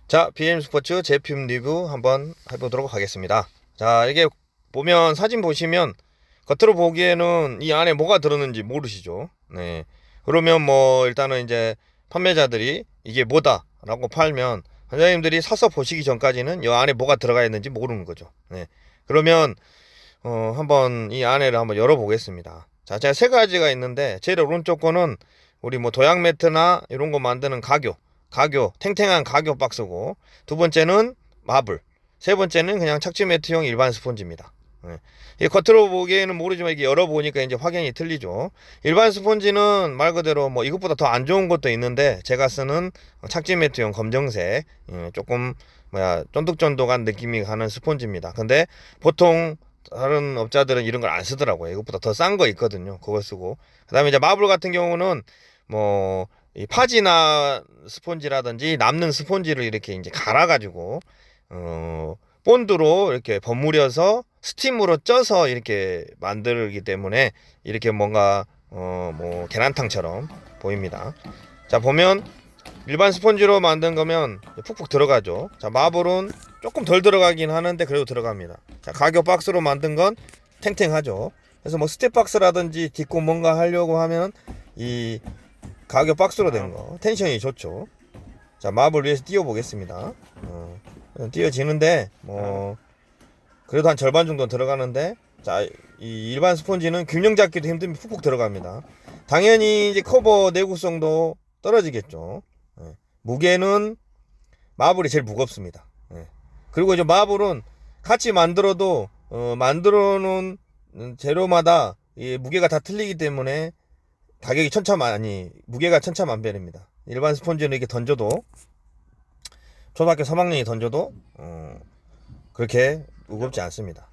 자, BM 스포츠 제품 리뷰 한번 해보도록 하겠습니다. 자, 이게 보면 사진 보시면 겉으로 보기에는 이 안에 뭐가 들었는지 모르시죠. 네. 그러면 뭐 일단은 이제 판매자들이 이게 뭐다 라고 팔면 원장님들이 사서 보시기 전까지는 이 안에 뭐가 들어가 있는지 모르는 거죠. 네. 그러면 한번 이 안에를 한번 열어보겠습니다. 자, 제가 세 가지가 있는데 제일 오른쪽 거는 우리 뭐 도약 매트나 이런 거 만드는 가교, 탱탱한 가교 박스고, 두 번째는 마블, 세 번째는 그냥 착지 매트용 일반 스폰지입니다. 네. 이 겉으로 보기에는 모르지만 이게 열어보니까 이제 확연히 틀리죠. 일반 스폰지는 말 그대로 뭐 이것보다 더 안 좋은 것도 있는데 제가 쓰는 착지 매트용 검정색, 조금 쫀득쫀득한 느낌이 가는 스폰지입니다. 근데 보통 다른 업자들은 이런 걸 안 쓰더라고요. 이것보다 더 싼 거 있거든요. 그걸 쓰고, 그 다음에 이제 마블 같은 경우는 뭐 이 파지나 스폰지라든지 남는 스폰지를 이렇게 이제 갈아가지고 본드로 이렇게 버무려서 스팀으로 쪄서 이렇게 만들기 때문에 이렇게 뭔가 뭐 계란탕처럼 보입니다. 자, 보면 일반 스폰지로 만든 거면 푹푹 들어가죠. 자, 마블은 조금 덜 들어가긴 하는데 그래도 들어갑니다. 자, 가격 박스로 만든 건 탱탱하죠. 그래서 뭐 스텝 박스라든지 딛고 뭔가 하려고 하면 이 가격 박스로 된 거 텐션이 좋죠. 자, 마블 위에서 띄워 보겠습니다. 띄워지는데 뭐 그래도 한 절반 정도 들어가는데, 자, 이 일반 스폰지는 균형 잡기도 힘들면 푹푹 들어갑니다. 당연히 이제 커버 내구성도 떨어지겠죠. 무게는 마블이 제일 무겁습니다. 그리고 이제 마블은 같이 만들어도 만들어 놓은 재료마다 이 무게가 다 틀리기 때문에 가격이 무게가 천차만별입니다. 일반 스폰지는 이렇게 던져도, 초등학교 3학년이 던져도 그렇게 무겁지 않습니다.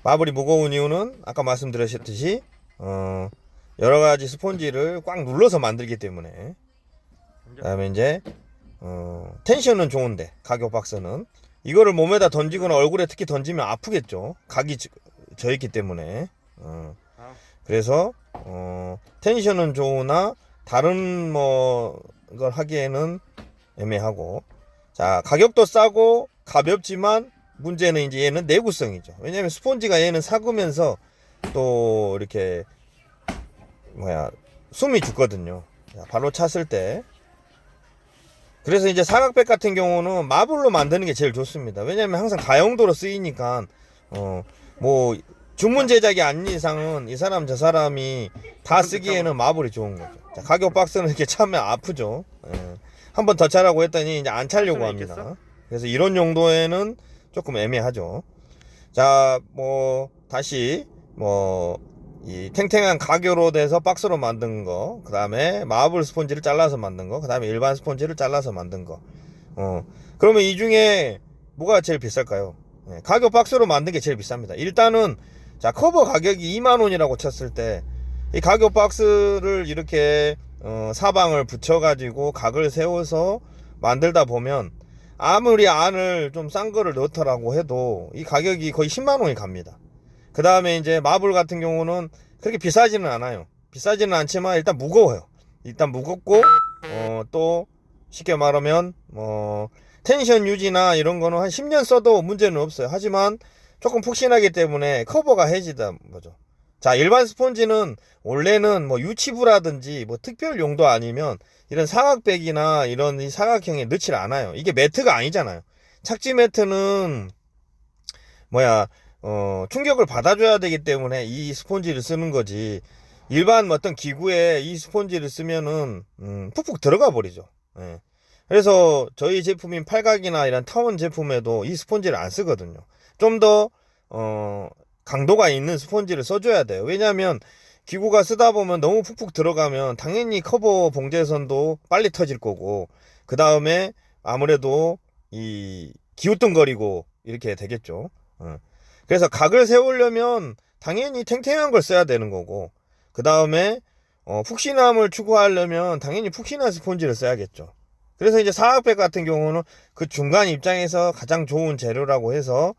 마블이 무거운 이유는 아까 말씀드렸듯이 여러가지 스폰지를 꽉 눌러서 만들기 때문에. 그 다음에 이제 텐션은 좋은데 가격 박스는 이거를 몸에다 던지거나 얼굴에 특히 던지면 아프겠죠. 각이 져있기 때문에. 그래서 텐션은 좋으나 다른 뭐 걸 하기에는 애매하고, 자, 가격도 싸고 가볍지만 문제는 이제 얘는 내구성이죠. 왜냐면 스폰지가 얘는 삭으면서 또 이렇게 숨이 죽거든요. 바로 찼을 때. 그래서 이제 사각백 같은 경우는 마블로 만드는 게 제일 좋습니다. 왜냐면 항상 가용도로 쓰이니까 뭐 주문 제작이 아닌 이상은 이 사람 저 사람이 다 쓰기에는 마블이 좋은 거죠. 자, 가격 박스는 이렇게 차면 아프죠. 한 번 더 차라고 했더니 이제 안 차려고 합니다. 그래서 이런 용도에는 조금 애매하죠. 자, 뭐 다시 이 탱탱한 가교로 돼서 박스로 만든 거, 그 다음에 마블 스폰지를 잘라서 만든 거, 그 다음에 일반 스폰지를 잘라서 만든 거. 그러면 이 중에 뭐가 제일 비쌀까요? 가격 박스로 만든 게 제일 비쌉니다. 일단은 자, 커버 가격이 2만원이라고 쳤을 때 이 가격 박스를 이렇게 사방을 붙여가지고 각을 세워서 만들다 보면 아무리 안을 좀 싼 거를 넣더라고 해도 이 가격이 거의 10만원이 갑니다. 그 다음에 이제 마블 같은 경우는 그렇게 비싸지는 않아요. 비싸지는 않지만 일단 무거워요. 일단 무겁고 또 쉽게 말하면 텐션 유지나 이런 거는 한 10년 써도 문제는 없어요. 하지만 조금 푹신하기 때문에 커버가 해지다 거죠. 자, 일반 스폰지는 원래는 뭐 유치부라든지 뭐 특별 용도 아니면 이런 사각백이나 이런 이 사각형에 넣질 않아요. 이게 매트가 아니잖아요. 착지 매트는 충격을 받아줘야 되기 때문에 이 스폰지를 쓰는 거지, 일반 어떤 기구에 이 스폰지를 쓰면은 푹푹 들어가 버리죠. 그래서 저희 제품인 팔각이나 이런 타원 제품에도 이 스폰지를 안 쓰거든요. 좀 더 강도가 있는 스폰지를 써줘야 돼요. 왜냐하면 기구가 쓰다 보면 너무 푹푹 들어가면 당연히 커버 봉제선도 빨리 터질 거고, 그 다음에 아무래도 이 기우뚱거리고 이렇게 되겠죠. 그래서 각을 세우려면 당연히 탱탱한 걸 써야 되는 거고, 그 다음에 푹신함을 추구하려면 당연히 푹신한 스폰지를 써야겠죠. 그래서 이제 사각백 같은 경우는 그 중간 입장에서 가장 좋은 재료라고 해서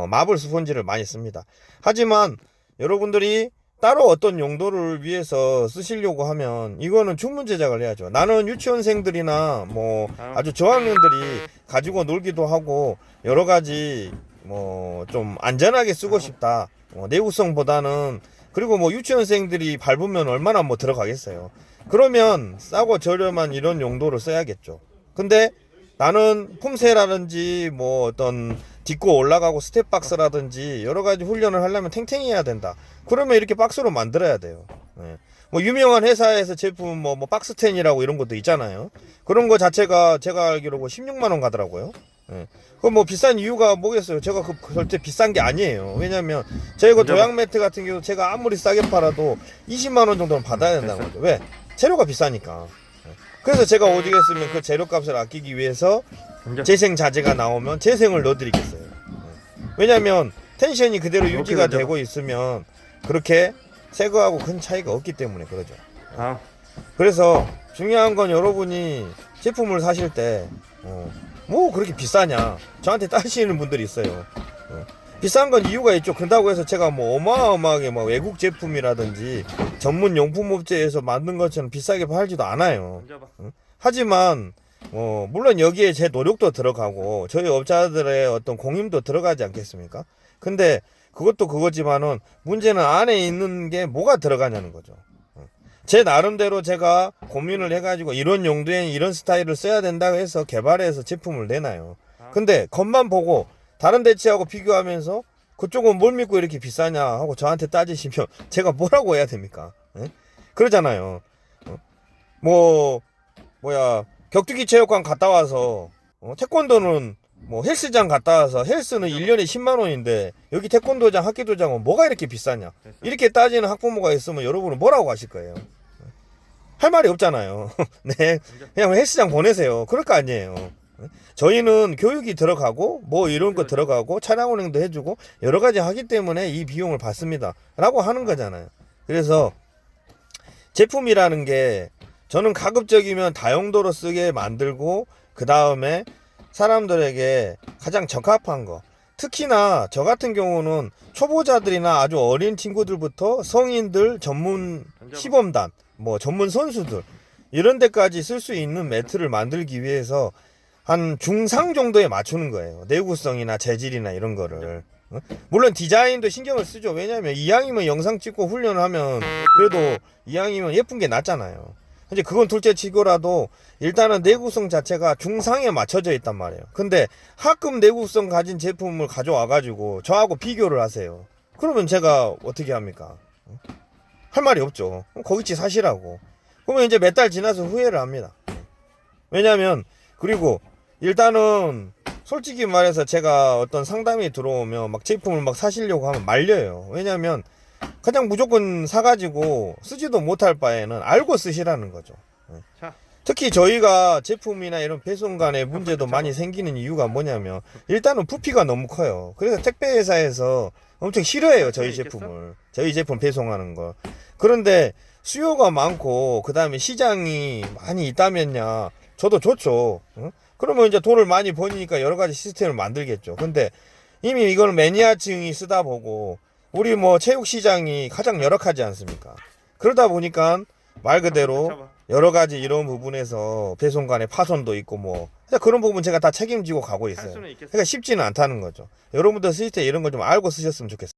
마블 스폰지를 많이 씁니다. 하지만 여러분들이 따로 어떤 용도를 위해서 쓰시려고 하면 이거는 주문 제작을 해야죠. 나는 유치원생들이나 뭐 아주 저학년들이 가지고 놀기도 하고 여러 가지 뭐 좀 안전하게 쓰고 싶다. 내구성보다는 그리고 뭐 유치원생들이 밟으면 얼마나 뭐 들어가겠어요. 그러면 싸고 저렴한 이런 용도로 써야겠죠. 근데 나는 폼새라든지 뭐 어떤 딛고 올라가고 스텝박스라든지 여러 가지 훈련을 하려면 탱탱히 해야 된다. 그러면 이렇게 박스로 만들어야 돼요. 네. 뭐 유명한 회사에서 제품 뭐 박스텐이라고 이런 것도 있잖아요. 그런 거 자체가 제가 알기로 16만 원 가더라고요. 네. 그럼 뭐 비싼 이유가 뭐겠어요? 제가 그 절대 비싼 게 아니에요. 왜냐면 저희가 도약 매트 같은 경우 제가 아무리 싸게 팔아도 20만 원 정도는 받아야 된다는 거죠. 왜? 재료가 비싸니까. 그래서 제가 오죽했으면 그 재료값을 아끼기 위해서 재생 자재가 나오면 재생을 넣어드리겠어요. 왜냐면 텐션이 그대로 유지가 되고 있으면 그렇게 새 거하고 큰 차이가 없기 때문에 그러죠. 그래서 중요한 건 여러분이 제품을 사실 때 뭐 그렇게 비싸냐 저한테 따지시는 분들이 있어요. 비싼 건 이유가 있죠. 그렇다고 해서 제가 뭐 어마어마하게 뭐 외국 제품이라든지 전문 용품 업체에서 만든 것처럼 비싸게 팔지도 않아요. 하지만 물론 여기에 제 노력도 들어가고 저희 업자들의 어떤 공임도 들어가지 않겠습니까? 근데 그것도 그거지만은 문제는 안에 있는 게 뭐가 들어가냐는 거죠. 제 나름대로 제가 고민을 해가지고 이런 용도에 이런 스타일을 써야 된다고 해서 개발해서 제품을 내놔요. 근데 겉만 보고 다른 대체하고 비교하면서 그쪽은 뭘 믿고 이렇게 비싸냐 하고 저한테 따지시면 제가 뭐라고 해야 됩니까? 예? 그러잖아요. 격투기 체육관 갔다 와서 태권도는 뭐 헬스장 갔다 와서 헬스는 1년에 10만 원인데 여기 태권도장 학기도장은 뭐가 이렇게 비싸냐 이렇게 따지는 학부모가 있으면 여러분은 뭐라고 하실 거예요? 할 말이 없잖아요. 네, 그냥 헬스장 보내세요. 그럴 거 아니에요. 저희는 교육이 들어가고 뭐 이런 거 들어가고 차량 운행도 해주고 여러 가지 하기 때문에 이 비용을 받습니다 라고 하는 거잖아요. 그래서 제품이라는 게 저는 가급적이면 다용도로 쓰게 만들고 그 다음에 사람들에게 가장 적합한 거, 특히나 저 같은 경우는 초보자들이나 아주 어린 친구들부터 성인들, 전문 시범단, 뭐 전문 선수들 이런 데까지 쓸 수 있는 매트를 만들기 위해서 한 중상 정도에 맞추는 거예요. 내구성이나 재질이나 이런 거를. 물론 디자인도 신경을 쓰죠. 왜냐하면 이왕이면 영상 찍고 훈련을 하면 그래도 이왕이면 예쁜 게 낫잖아요. 이제 그건 둘째 치고라도 일단은 내구성 자체가 중상에 맞춰져 있단 말이에요. 근데 하급 내구성 가진 제품을 가져와 가지고 저하고 비교를 하세요. 그러면 제가 어떻게 합니까? 할 말이 없죠. 거기치 사시라고. 그러면 이제 몇 달 지나서 후회를 합니다. 왜냐면 그리고 일단은 솔직히 말해서 제가 어떤 상담이 들어오면 막 제품을 막 사시려고 하면 말려요. 왜냐면 그냥 무조건 사가지고 쓰지도 못할 바에는 알고 쓰시라는 거죠. 특히 저희가 제품이나 이런 배송 간에 문제도 많이 생기는 이유가 뭐냐면 일단은 부피가 너무 커요. 그래서 택배 회사에서 엄청 싫어해요. 저희 제품을. 저희 제품 배송하는 거. 그런데 수요가 많고 그 다음에 시장이 많이 있다면야 저도 좋죠. 그러면 이제 돈을 많이 버니까 여러 가지 시스템을 만들겠죠. 근데 이미 이걸 매니아층이 쓰다 보고 우리 뭐 체육시장이 가장 열악하지 않습니까? 그러다 보니까 말 그대로 여러 가지 이런 부분에서 배송 간에 파손도 있고 뭐 그런 부분 제가 다 책임지고 가고 있어요. 그러니까 쉽지는 않다는 거죠. 여러분들 쓸 때 이런 거 좀 알고 쓰셨으면 좋겠어요.